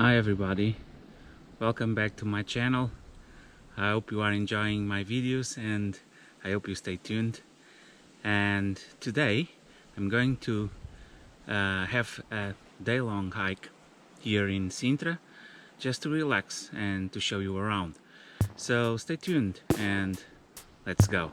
Hi everybody, welcome back to my channel. I hope you are enjoying my videos and I hope you stay tuned. And today I'm going to have a day-long hike here in Sintra just to relax and to show you around. So stay tuned and let's go.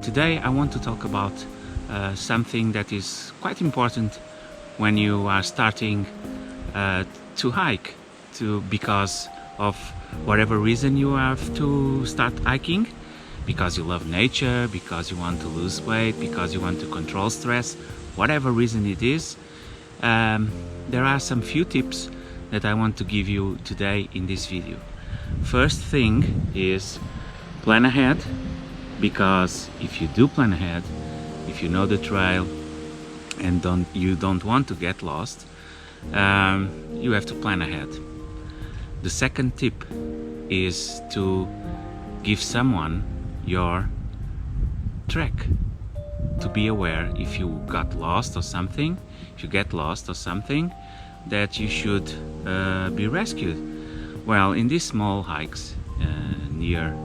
Today I want to talk about something that is quite important when you are starting to hike, because of whatever reason you have to start hiking, because you love nature, because you want to lose weight, because you want to control stress, whatever reason it is. There are some few tips that I want to give you today in this video. First thing is plan ahead, because if you do plan ahead, if you know the trail and you don't want to get lost, you have to plan ahead. The second tip is to give someone your trek, to be aware if you got lost or something, if you get lost or something, that you should be rescued. Well, in these small hikes near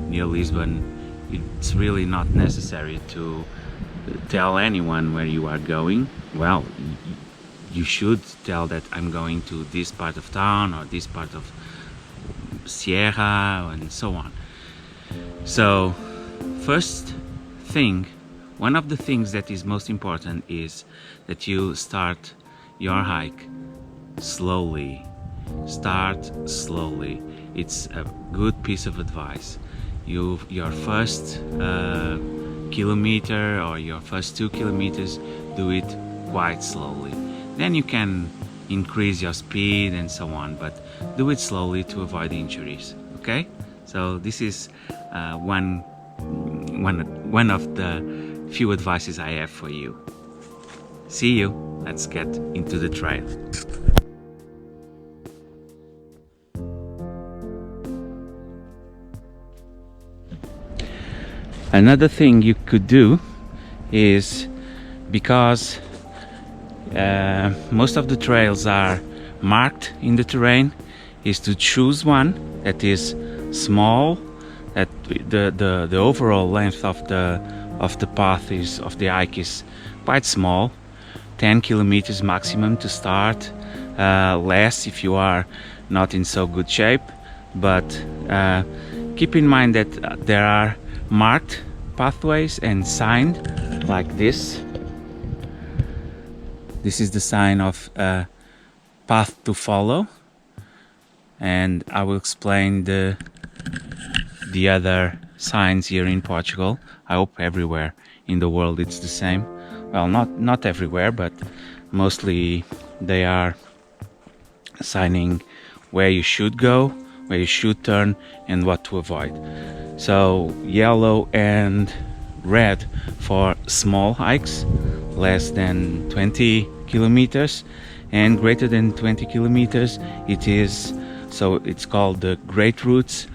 Lisbon, it's really not necessary to tell anyone where you are going. Well, you should tell that I'm going to this part of town or this part of Sierra and so on. So first thing, one of the things that is most important is that you start your hike slowly. Start slowly. It's a good piece of advice. Your first kilometer or your first 2 kilometers, do it quite slowly. Then you can increase your speed and so on, but do it slowly to avoid injuries. Okay? So this is one of the few advices I have for you. See you. Let's get into the trail. Another thing you could do is, because most of the trails are marked in the terrain, is to choose one that is small, that the overall length of the path of the hike is quite small, 10 kilometers maximum to start, less if you are not in so good shape, but keep in mind that there are marked pathways and signed like this. This is the sign of path to follow, and I will explain the other signs here in Portugal. I hope everywhere in the world it's the same. Well, not everywhere, but mostly they are signing where you should go, where you should turn, and what to avoid. So yellow and red for small hikes, less than 20 kilometers, and greater than 20 kilometers it's called the great routes.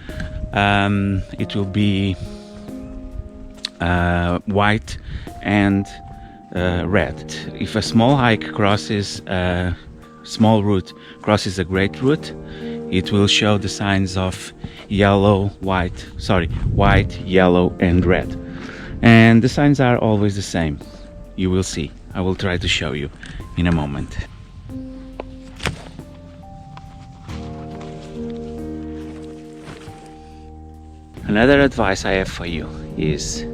It will be white and red. If a small hike crosses a small route, crosses a great route, it will show the signs of white, yellow and red. And the signs are always the same. You will see. I will try to show you in a moment. Another advice I have for you is,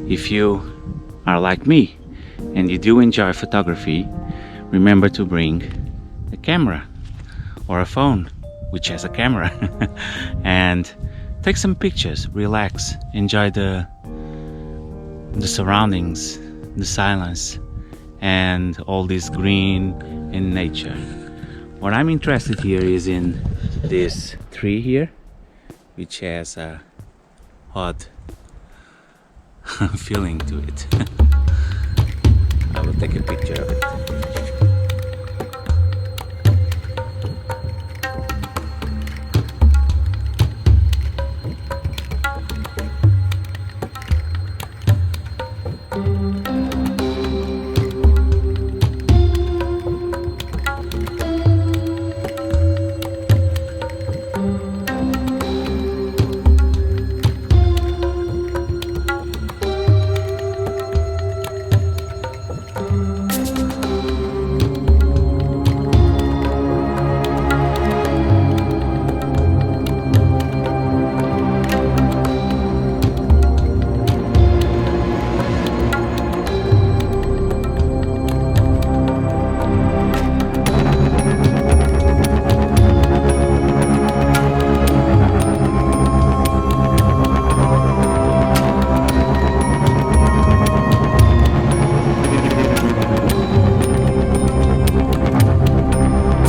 if you are like me and you do enjoy photography, remember to bring a camera or a phone which has a camera and take some pictures, relax, enjoy the surroundings, the silence, and all this green and nature. What I'm interested here is in this tree here, which has a odd feeling to it. I will take a picture of it.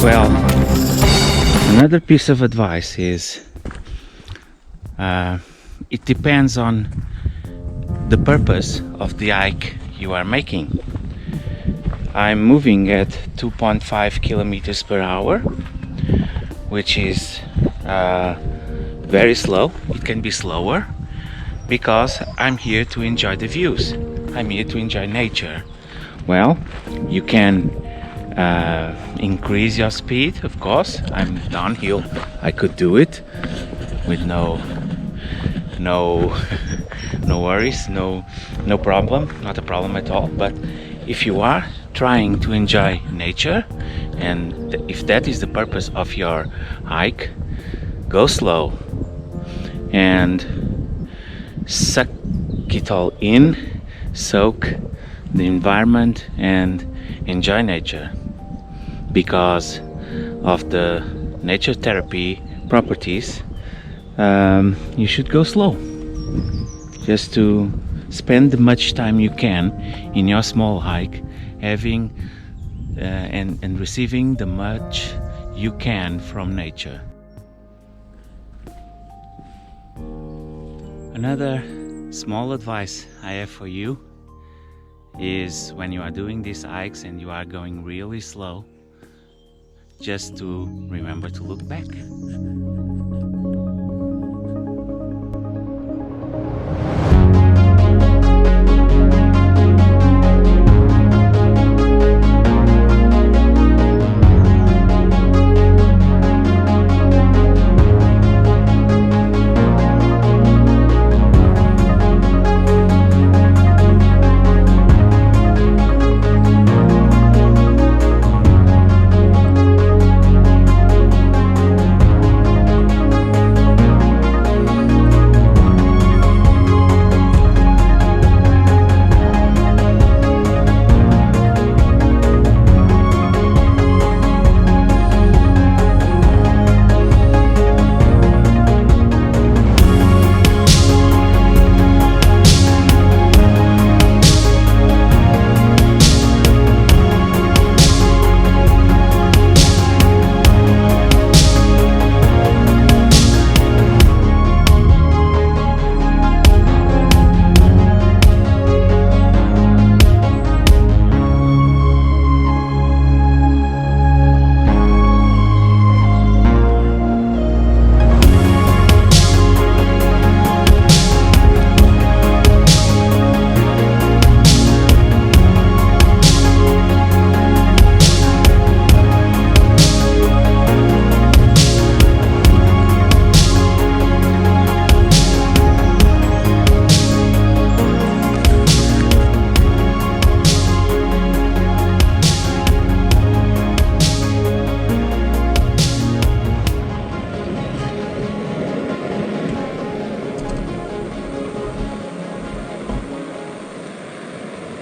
Well, another piece of advice is it depends on the purpose of the hike you are making. I'm moving at 2.5 kilometers per hour, which is very slow. It can be slower because I'm here to enjoy the views. I'm here to enjoy nature. Well, you can increase your speed, of course. I'm downhill. I could do it with no worries, no problem, not a problem at all. But if you are trying to enjoy nature, and if that is the purpose of your hike, go slow and suck it all in, soak the environment and enjoy nature. Because of the nature therapy properties, you should go slow, just to spend the much time you can in your small hike, having and receiving the much you can from nature. Another small advice I have for you is, when you are doing these hikes and you are going really slow, just to remember to look back.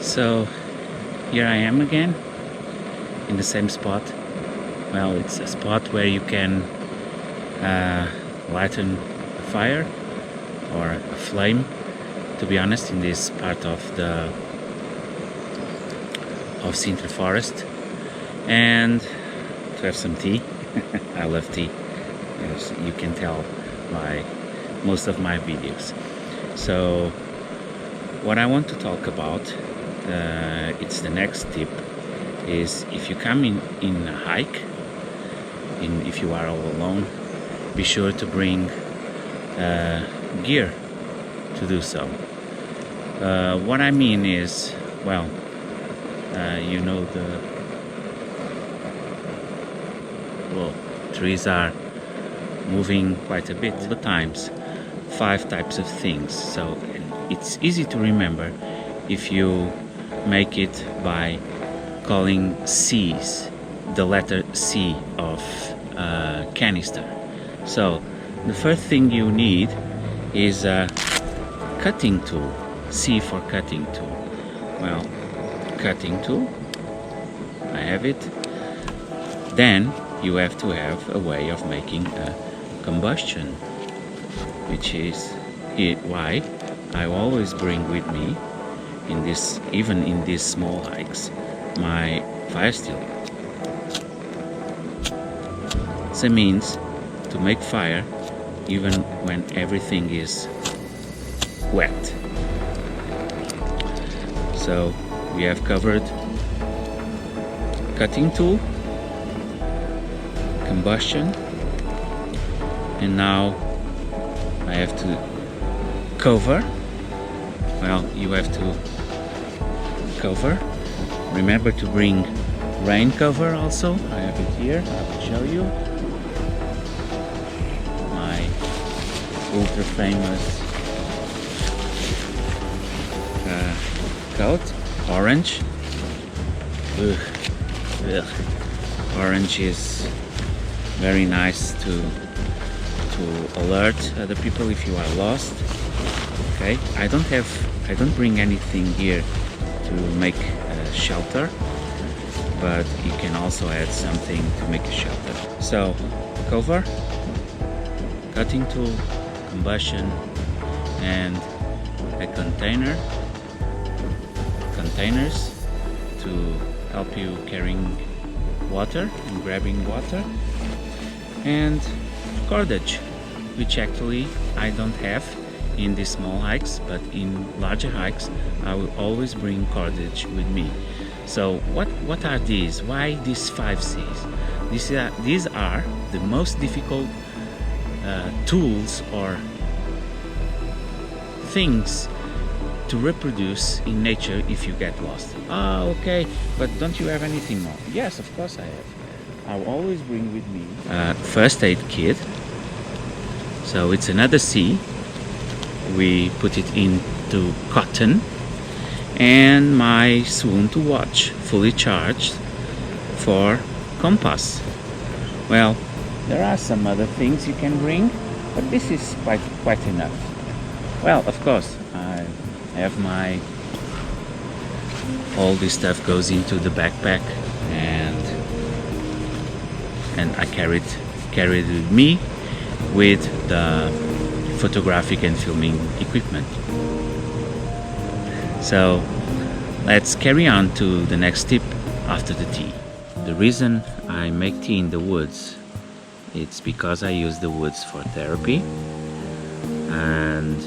So here I am again in the same spot. Well, it's a spot where you can lighten a fire or a flame, to be honest, in this part of Sintra Forest, and to have some tea. I love tea, as you can tell by most of my videos. So what I want to talk about, it's the next tip, is if you come in a hike, if you are all alone, be sure to bring gear to do so. What I mean is, well, you know, trees are moving quite a bit all the times. 5 types of things, so it's easy to remember if you make it by calling C's, the letter C of canister. So the first thing you need is a cutting tool. C for cutting tool. Well, cutting tool, I have it. Then you have to have a way of making a combustion, which is why I always bring with me, even in these small hikes, my fire steel. It's a means to make fire even when everything is wet. So we have covered cutting tool, combustion, and now I have to cover. Well, you have to cover. Remember to bring rain cover also. I have it here. I will show you. My ultra famous coat, orange. Orange is very nice to alert other people if you are lost. Okay, I don't bring anything here to make a shelter, but you can also add something to make a shelter. So cover, cutting tool, combustion, and a containers to help you carrying water and grabbing water, and cordage, which actually I don't have in these small hikes, but in larger hikes I will always bring cordage with me. So what are these? Why these 5 C's? These are the most difficult tools or things to reproduce in nature if you get lost. Ah, okay, but don't you have anything more? Yes, of course I have. I'll always bring with me first aid kit. So it's another C. We put it into cotton, and my Swoon to watch, fully charged, for compass. Well, there are some other things you can bring, but this is quite enough. Well, of course, I have all this stuff goes into the backpack, and I carry it with me with the photographic and filming equipment. So let's carry on to the next tip after the tea. The reason I make tea in the woods, it's because I use the woods for therapy, and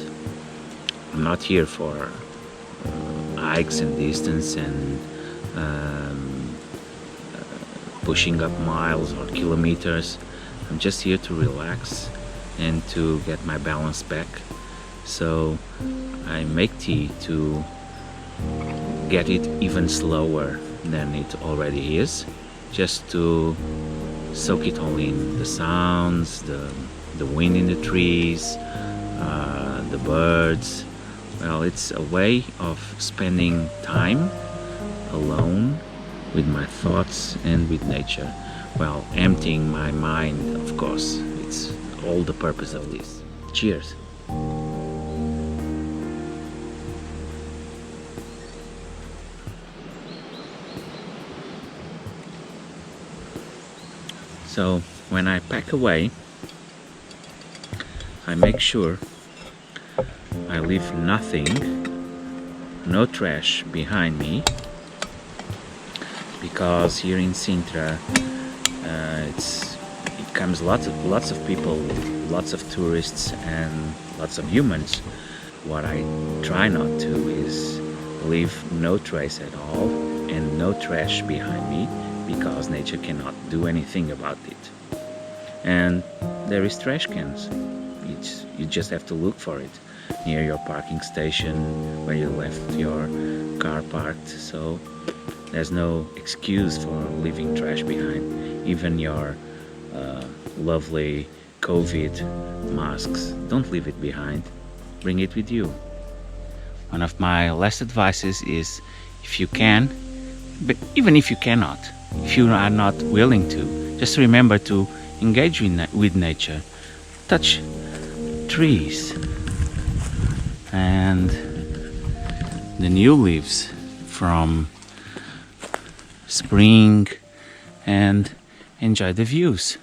I'm not here for hikes and distance and pushing up miles or kilometers. I'm just here to relax and to get my balance back. So I make tea to get it even slower than it already is, just to soak it all in, the sounds, the wind in the trees, the birds. Well, it's a way of spending time alone with my thoughts and with nature. Well, emptying my mind, of course. It's all the purpose of this. Cheers. So when I pack away, I make sure I leave nothing, no trash behind me, because here in Sintra it comes lots of people, lots of tourists and lots of humans what I try not to is leave no trace at all and no trash behind me, because nature cannot do anything about it. And there is trash cans. You just have to look for it near your parking station where you left your car parked. So there's no excuse for leaving trash behind. Even your lovely COVID masks, don't leave it behind. Bring it with you. One of my last advices is, if you can, but even if you cannot, if you are not willing to, just remember to engage with nature. Touch trees and the new leaves from spring, and enjoy the views.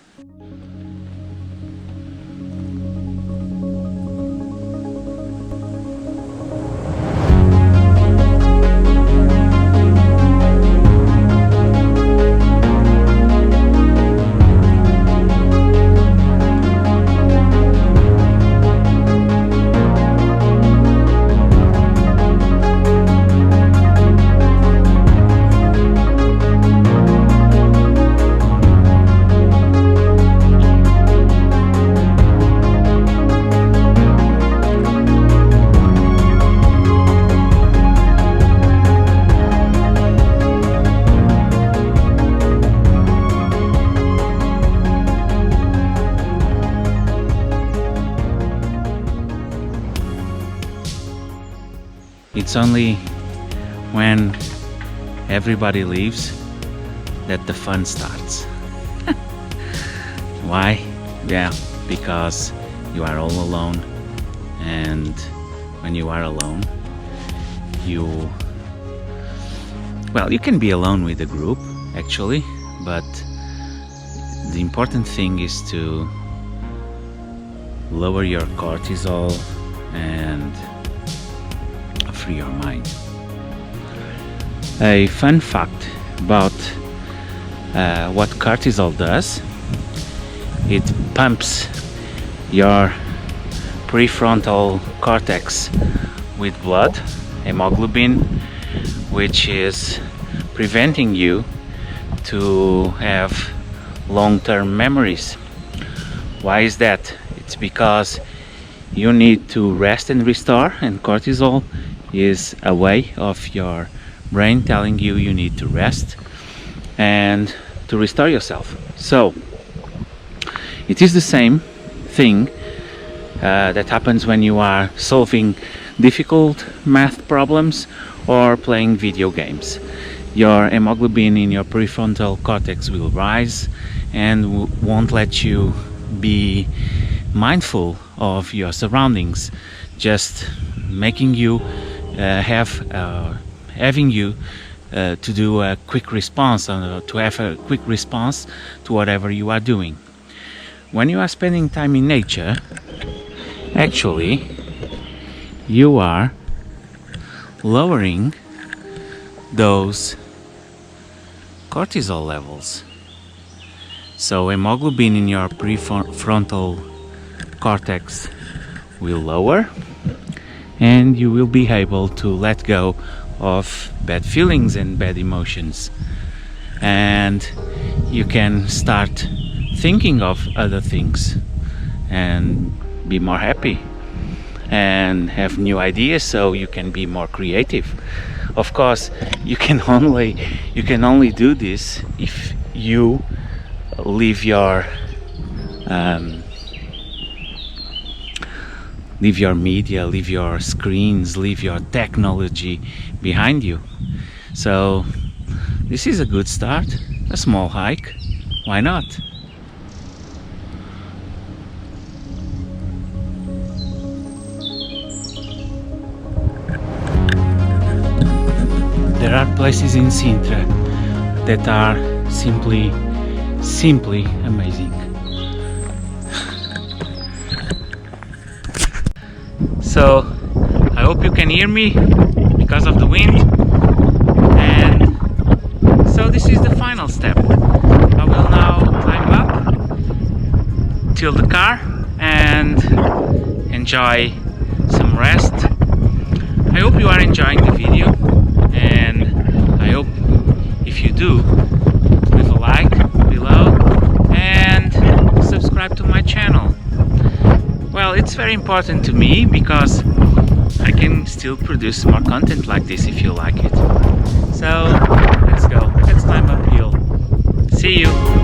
It's only when everybody leaves that the fun starts. Why? Yeah, because you are all alone, and when you are alone, you can be alone with a group actually, but the important thing is to lower your cortisol and free your mind. A fun fact about what cortisol does: it pumps your prefrontal cortex with blood, hemoglobin, which is preventing you to have long-term memories. Why is that? It's because you need to rest and restore, and cortisol is a way of your brain telling you you need to rest and to restore yourself. So it is the same thing that happens when you are solving difficult math problems or playing video games. Your hemoglobin in your prefrontal cortex will rise and won't let you be mindful of your surroundings, just making you having you to do a quick response, to have a quick response to whatever you are doing. When you are spending time in nature, actually you are lowering those cortisol levels. So hemoglobin in your prefrontal cortex will lower, and you will be able to let go of bad feelings and bad emotions, and you can start thinking of other things and be more happy and have new ideas, so you can be more creative. Of course, you can only do this if you leave your media, leave your screens, leave your technology behind you. So this is a good start, a small hike. Why not? There are places in Sintra that are simply amazing. So I hope you can hear me because of the wind, and so this is the final step. I will now climb up till the car and enjoy some rest I hope you are enjoying the video, and I hope if you do, leave a like below and subscribe to my channel. Well, it's very important to me because I can still produce more content like this if you like it. So let's go, let's climb uphill. See you!